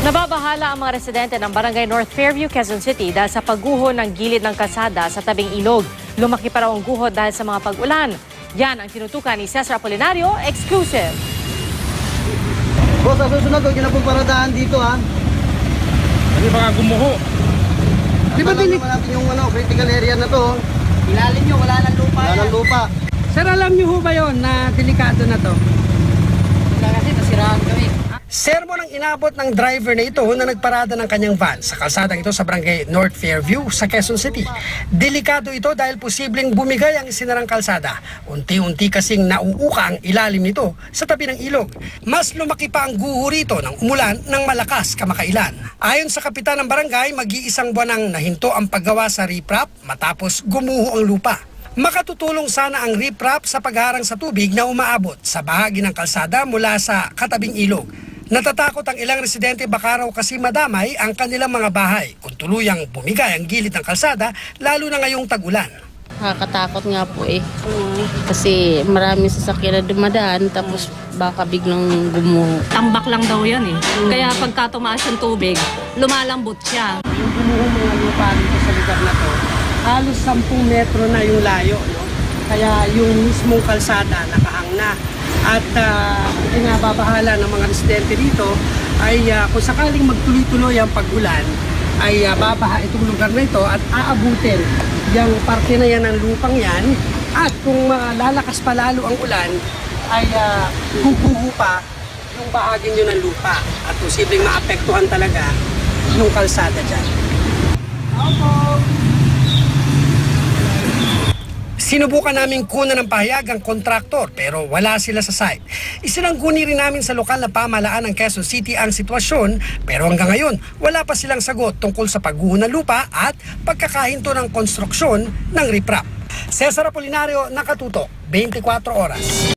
Nababahala ang mga residente ng Barangay North Fairview, Quezon City dahil sa pagguho ng gilid ng kalsada sa tabing ilog. Lumaki pa raw ang guho dahil sa mga pag-ulan. Yan ang tinutukan ni Cesar Apolinario, exclusive. Boss, sa susunod, huwag nyo na pong paradahan dito, ha? Hindi baka gumuho. Di ba din natin yung critical area na to? Ilalim nyo, wala nang lupa. Wala ng lupa. Sir, alam nyo ho ba yun na delikado na to? Wala kasi, nasiraan kami. Sermon ang inabot ng driver na ito na nagparada ng kanyang van sa kalsadang ito sa Barangay North Fairview sa Quezon City. Delikado ito dahil posibleng bumigay ang isinarang kalsada. Unti-unti kasing nauuka ang ilalim nito sa tabi ng ilog. Mas lumaki pa ang guho rito ng umulan ng malakas kamakailan. Ayon sa kapitan ng barangay, mag-iisang buwan nang nahinto ang paggawa sa riprap matapos gumuho ang lupa. Makatutulong sana ang riprap sa pagharang sa tubig na umaabot sa bahagi ng kalsada mula sa katabing ilog. Natatakot ang ilang residente baka raw kasi madamay ang kanilang mga bahay kung tuluyang bumigay ang gilid ng kalsada lalo na ngayong tag-ulan. Nakakatakot nga po eh. Kasi maraming sasakyan na dumadaan tapos baka biglang gumuho. Tambak lang daw yan eh. Kaya pagka tumaas yung tubig, lumalambot siya. Yung gumuho mga lupa dito sa lugar na to, halos 10 metro na yung layo. No? Kaya yung mismong kalsada nakahang na. At pinababahala ng mga residente dito ay kung sakaling magtuloy-tuloy ang pag-ulan ay babaha itong lugar na ito at aabutin yung parte na yan ng lupang yan at kung lalakas pa lalo ang ulan ay guguho pa yung bahagi nyo ng lupa at posibleng maapektuhan talaga yung kalsada dyan. Sinubukan namin kunan ng pahayag ang kontraktor pero wala sila sa site. Isinangguni rin namin sa lokal na pamahalaan ng Quezon City ang sitwasyon pero hanggang ngayon wala pa silang sagot tungkol sa pagguho ng lupa at pagkakahinto ng konstruksyon ng riprap. Cesar Apolinario, Nakatutok, 24 Oras.